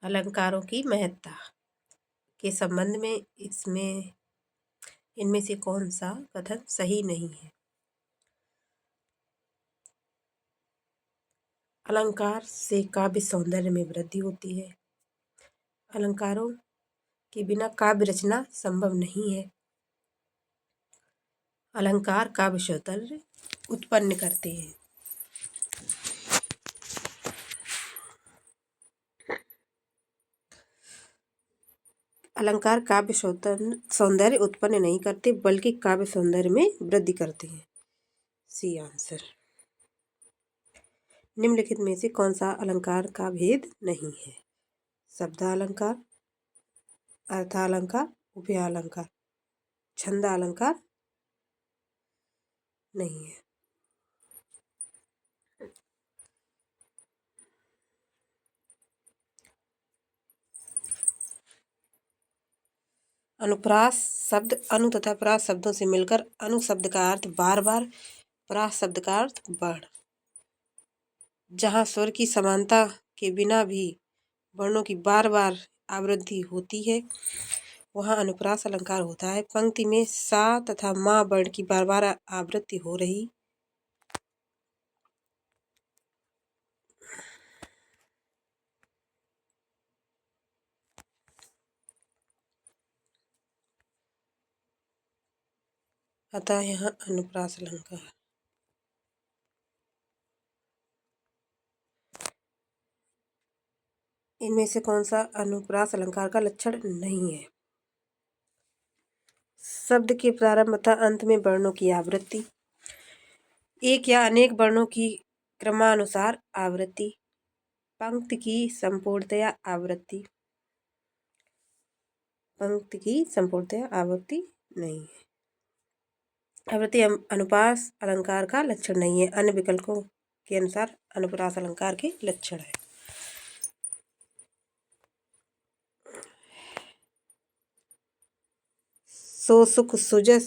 अलंकारों की महत्ता के संबंध में इनमें से कौन सा कथन सही नहीं है? अलंकार से काव्य सौंदर्य में वृद्धि होती है। अलंकारों के बिना काव्य रचना संभव नहीं है। अलंकार काव्य सौंदर्य उत्पन्न करते हैं। अलंकार काव्य सौंदर्य उत्पन्न नहीं करते बल्कि काव्य सौंदर्य में वृद्धि करते हैं। C answer. निम्नलिखित में से कौन सा अलंकार का भेद नहीं है? शब्दालंकार, अर्थालंकार, उभयालंकार, छंदालंकार नहीं है। अनुप्रास शब्द अनु तथा प्रास शब्दों से मिलकर अनु शब्द का अर्थ बार बार, प्रास शब्द का अर्थ बढ़। जहाँ स्वर की समानता के बिना भी वर्णों की बार बार आवृत्ति होती है वहाँ अनुप्रास अलंकार होता है। पंक्ति में सा तथा मा वर्ण की बार बार आवृत्ति हो रही अतः यहाँ अनुप्रास अलंकार। इनमें से कौन सा अनुप्रास अलंकार का लक्षण नहीं है? शब्द के प्रारंभ तथा अंत में वर्णों की आवृत्ति, एक या अनेक वर्णों की क्रमानुसार आवृत्ति, पंक्ति की संपूर्णतया आवृत्ति। पंक्ति की संपूर्णतया आवृत्ति नहीं है। आवृत्ति अनुप्रास अलंकार का लक्षण नहीं है। अन्य विकल्पों के अनुसार अनुप्रास अलंकार के लक्षण है। सो सुख सुजस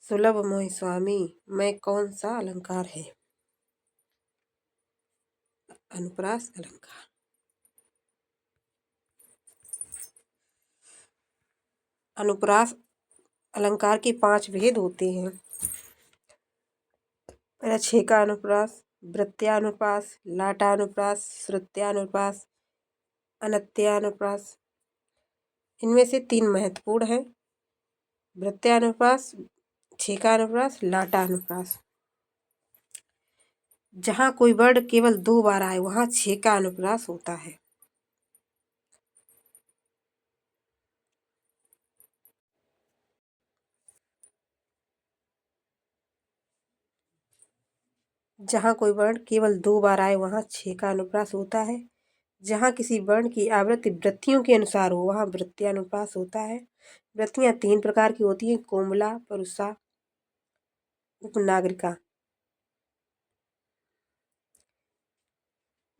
सुलभ मोहि स्वामी में कौन सा अलंकार है? अनुप्रास अलंकार। अनुप्रास अलंकार के 5 भेद होते हैं। पहला छेका अनुप्रास, वृत्त्यानुप्रास, लाटानुप्रास, श्रुत्यानुप्रास, अनत्यानुप्रास। इनमें से 3 महत्वपूर्ण हैं: वृत्त्यानुप्रास, छेकानुप्रास, लाटानुप्रास। जहाँ कोई वर्ण केवल 2 बार आए वहाँ छेकानुप्रास होता है। जहाँ कोई वर्ण केवल 2 बार आए वहाँ छेकानुप्रास होता है। जहाँ किसी वर्ण की आवृत्ति वृत्तियों के अनुसार हो वहाँ वृत्त्यानुप्रास होता है। वृत्तियाँ 3 प्रकार की होती हैं: कोमला, परुषा, उपनागरिका।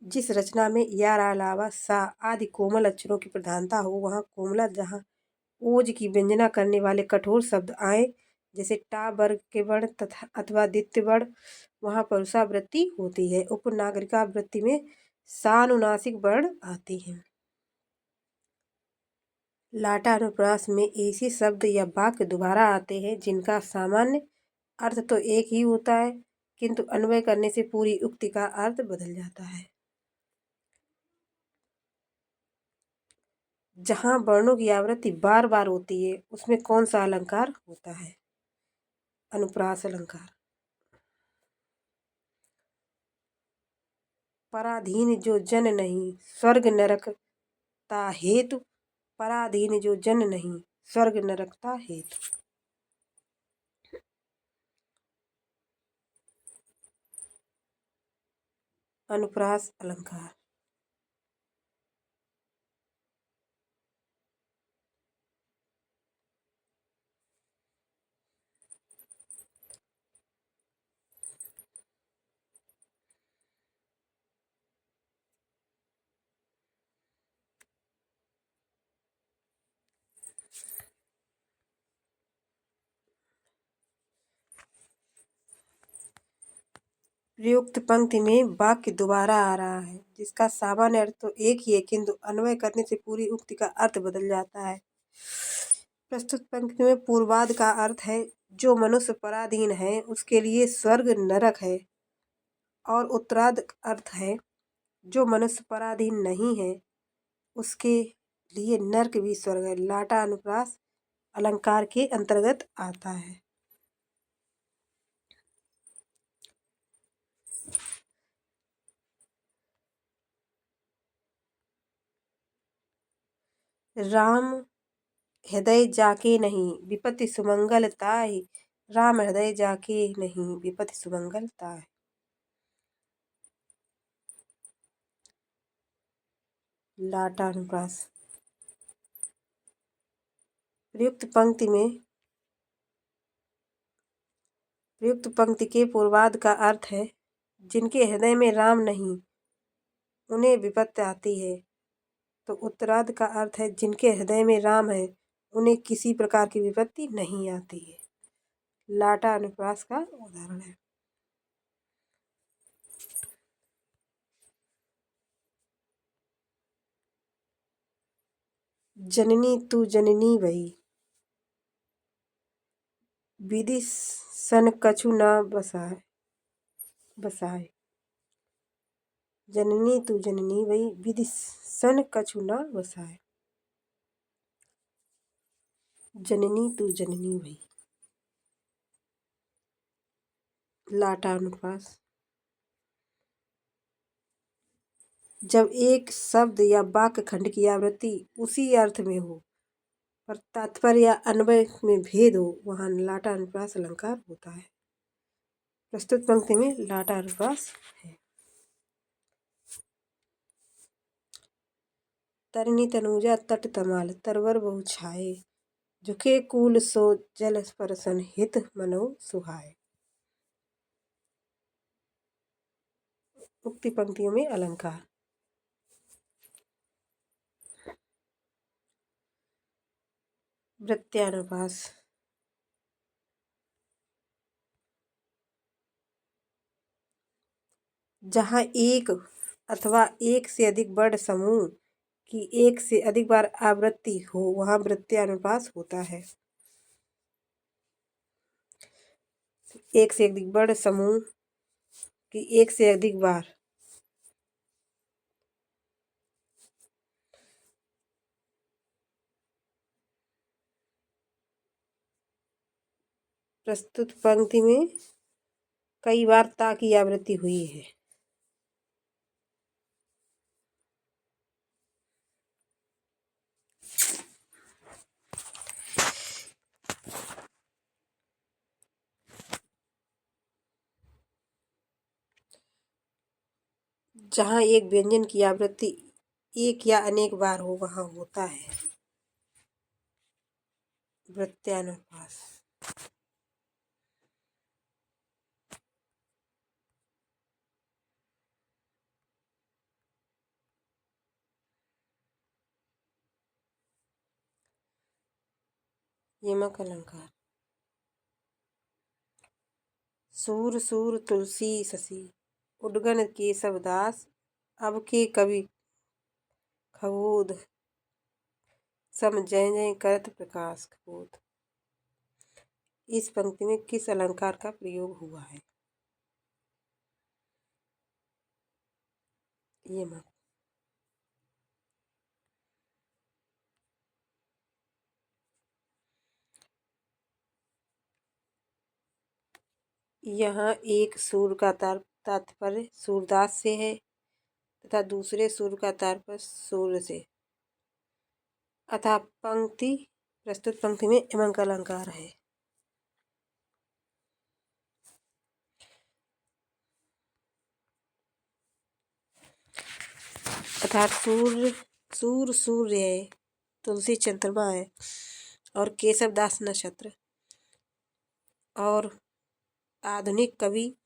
जिस रचना में या अलावा सा आदि कोमल अक्षरों की प्रधानता हो वहाँ कोमला, जहाँ ओज की व्यंजना करने वाले कठोर शब्द आए जैसे टा वर्ग के वर्ण तथा अथवा द्वितीय वर्ण वहाँ परुषा वृत्ति होती है। उपनागरिका वृत्ति में सानुनासिक वर्ण आते हैं। लाटानुप्रास में ऐसे शब्द या वाक्य दोबारा आते हैं जिनका सामान्य अर्थ तो एक ही होता है किंतु अन्वय करने से पूरी उक्ति का अर्थ बदल जाता है। जहाँ वर्णों की आवृत्ति बार बार होती है उसमें कौन सा अलंकार होता है? अनुप्रास अलंकार। पराधीन जो जन नहीं स्वर्ग नरकता हेतु, पराधीन जो जन नहीं स्वर्ग नरकता हेतु। अनुप्रास अलंकार। प्रयुक्त पंक्ति में वाक्य दोबारा आ रहा है जिसका सामान्य अर्थ तो एक ही है, किंतु अन्वय करने से पूरी उक्ति का अर्थ बदल जाता है। प्रस्तुत पंक्ति में पूर्वार्ध का अर्थ है जो मनुष्य पराधीन है उसके लिए स्वर्ग नरक है, और उत्तरार्ध अर्थ है जो मनुष्य पराधीन नहीं है उसके लिए नरक भी स्वर्ग है। लाटा अनुप्रास अलंकार के अंतर्गत आता है। राम हृदय जाके नहीं विपत्ति सुमंगल ताहि, राम हृदय जाके नहीं विपत्ति सुमंगल ताहि। लाटा अनुप्रास प्रयुक्त पंक्ति के पूर्वार्ध का अर्थ है जिनके हृदय में राम नहीं उन्हें विपत्ति आती है, तो उत्तरार्ध का अर्थ है जिनके हृदय में राम है उन्हें किसी प्रकार की विपत्ति नहीं आती है। लाटा अनुप्रास का उदाहरण है। जननी तू जननी भई विधि सन कछु न बसाए। जननी तू जननी भई विधि सन कछु न बसाए। जननी तू जननी भई। लाटा अनुप्रास जब एक शब्द या वाक्य खंड की आवृत्ति उसी अर्थ में हो पर तात्पर्य या अन्वय में भेद हो वहाँ लाटा अनुप्रास अलंकार होता है। प्रस्तुत पंक्ति में लाटा अनुप्रास है। तरनी तनुजा तट तमाल तरवर बहु छाए, झुके कूल सो जल स्पर्शन हित मनो सुहाए। उक्ति पंक्तियों में अलंकार। वृत्यानुप्रास जहाँ एक अथवा एक से अधिक वर्ण समूह की एक से अधिक बार आवृत्ति हो वहाँ वृत्यानुप्रास होता है। एक से अधिक वर्ण समूह की एक से अधिक बार प्रस्तुत पंक्ति में कई बार ता की आवृत्ति हुई है। जहाँ एक व्यंजन की आवृत्ति एक या अनेक बार हो वहाँ होता है वृत्यानुप्रास। यमक अलंकार। सूर सूर तुलसी शशि उद्गन केशव दास, अब के कवि खगोद सम जय जय करत प्रकाश खगोद। इस पंक्ति में किस अलंकार का प्रयोग हुआ है? यमक। यहाँ एक सूर का तात्पर्य सूरदास से है तथा दूसरे सूर का तात्पर्य सूर्य से, अतः प्रस्तुत पंक्ति में यमक अलंकार है। अर्थात सूर्य है, तुलसी चंद्रमा है और केशव दास नक्षत्र, और आधुनिक कवि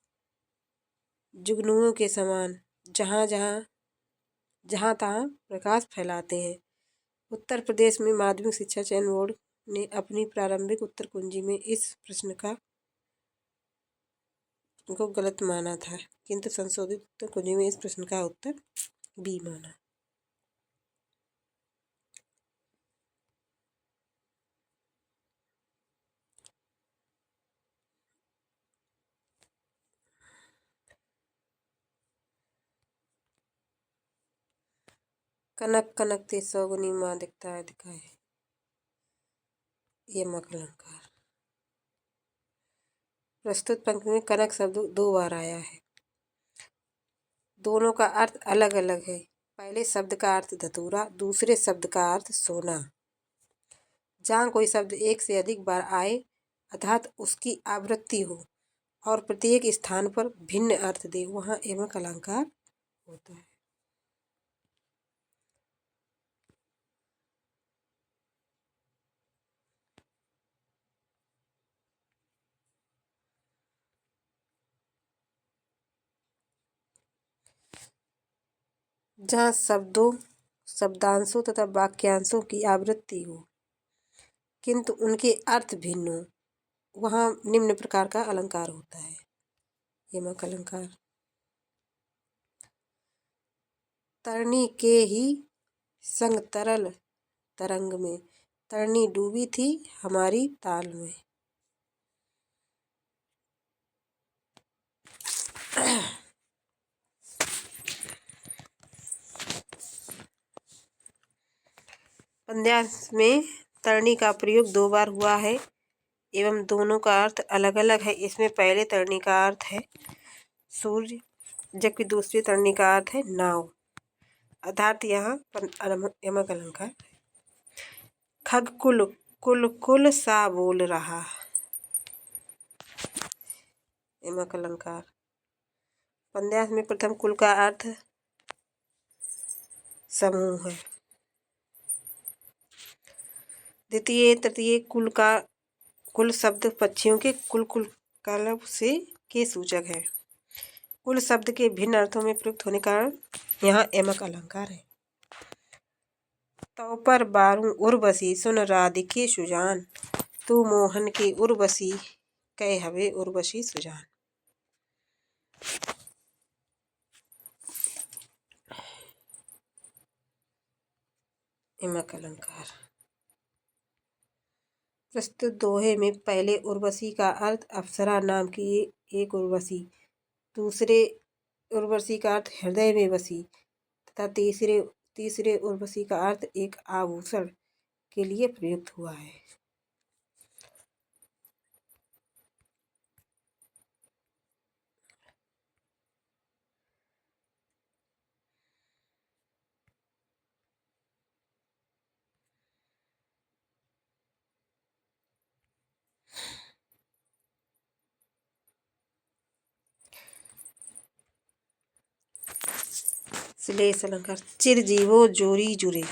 जुगनुओं के समान जहाँ तहाँ प्रकाश फैलाते हैं। उत्तर प्रदेश में माध्यमिक शिक्षा चयन बोर्ड ने अपनी प्रारंभिक उत्तर कुंजी में इस प्रश्न का को गलत माना था, किंतु संशोधित उत्तर कुंजी में इस प्रश्न का उत्तर बी माना। कनक कनकते सौगुनी माँ दिखता है दिखाए, यमक अलंकार। प्रस्तुत पंक्ति में कनक शब्द 2 बार आया है। दोनों का अर्थ अलग अलग है। पहले शब्द का अर्थ धतूरा, दूसरे शब्द का अर्थ सोना। जहाँ कोई शब्द एक से अधिक बार आए अर्थात उसकी आवृत्ति हो और प्रत्येक स्थान पर भिन्न अर्थ दे, वहाँ यमक अलंकार होता है। जहाँ शब्दों, शब्दांशों तथा वाक्यांशों की आवृत्ति हो किंतु उनके अर्थ भिन्न हो, वहाँ निम्न प्रकार का अलंकार होता है, यमक अलंकार। तरनी के ही संग तरल तरंग में, तरनी डूबी थी हमारी ताल में। पद्यांश में तरनी का प्रयोग 2 बार हुआ है एवं दोनों का अर्थ अलग अलग है। इसमें पहले तरनी का अर्थ है सूर्य, जबकि दूसरी तरनी का अर्थ है नाव, अर्थात यहाँ यमक अलंकार। खग कुल कुल कुल सा बोल रहा, यमक अलंकार। पद्यांश में प्रथम कुल का अर्थ समूह है। द्वितीय तृतीय कुल शब्द पक्षियों के कुल कलव से के सूचक है। कुल शब्द के भिन्न अर्थों में प्रयुक्त होने का यहाँ यमक अलंकार है। तो पर बारू उर्वशी सुन राधिके सुजान, तू मोहन के उर्वशी कह हवे उर्वशी सुजान। यमक अलंकार। प्रस्तुत दोहे में पहले उर्वशी का अर्थ अप्सरा नाम की एक उर्वशी, दूसरे उर्वशी का अर्थ हृदय में बसी तथा तीसरे उर्वशी का अर्थ एक आभूषण के लिए प्रयुक्त हुआ है। श्लेष अलंकार। चिरजीवो जोरी जुरे,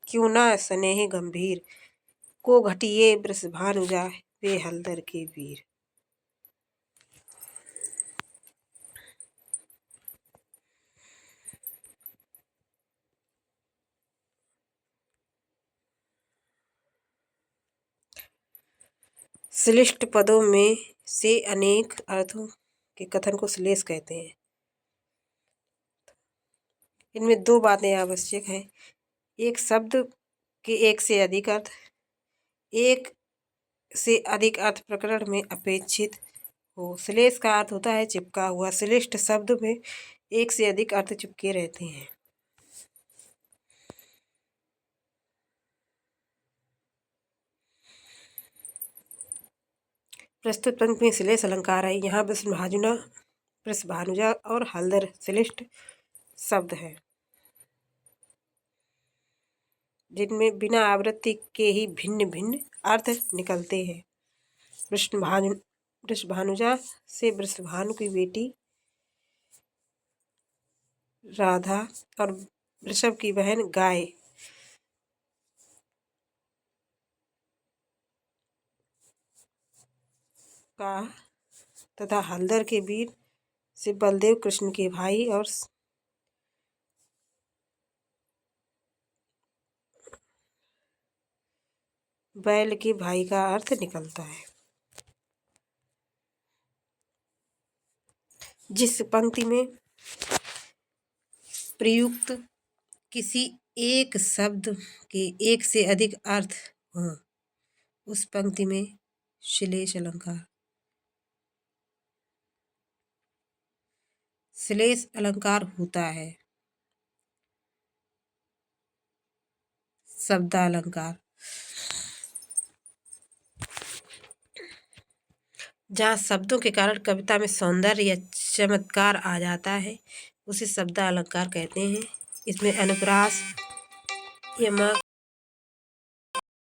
क्यों ना स्नेह गंभीर, को घटिए वृषभानुजा वे हलदर के वीर। श्लिष्ट पदों में से अनेक अर्थों के कथन को श्लेष कहते हैं। इनमें 2 बातें आवश्यक हैं। एक शब्द के एक से अधिक अर्थ, एक से अधिक अर्थ प्रकरण में अपेक्षित हो। श्लेष का अर्थ होता है चिपका हुआ। श्लिष्ट शब्द में एक से अधिक अर्थ चिपके रहते हैं। प्रस्तुत पंक्ति में श्लेष अलंकार है। यहाँ वृषभानुजा और हलदर श्लिष्ट शब्द है जिनमें बिना आवृत्ति के ही भिन्न भिन्न अर्थ निकलते हैं। वृषभानुजा से वृषभानु की बेटी राधा और वृषभ की बहन गाय का तथा हलदर के वीर से बलदेव कृष्ण के भाई और बैल के भाई का अर्थ निकलता है। जिस पंक्ति में प्रयुक्त किसी एक शब्द के एक से अधिक अर्थ हों उस पंक्ति में श्लेष अलंकार। श्लेष अलंकार होता है शब्दालंकार। जहाँ शब्दों के कारण कविता में सौंदर्य या चमत्कार आ जाता है उसे शब्दालंकार कहते हैं। इसमें अनुप्रास, यमक,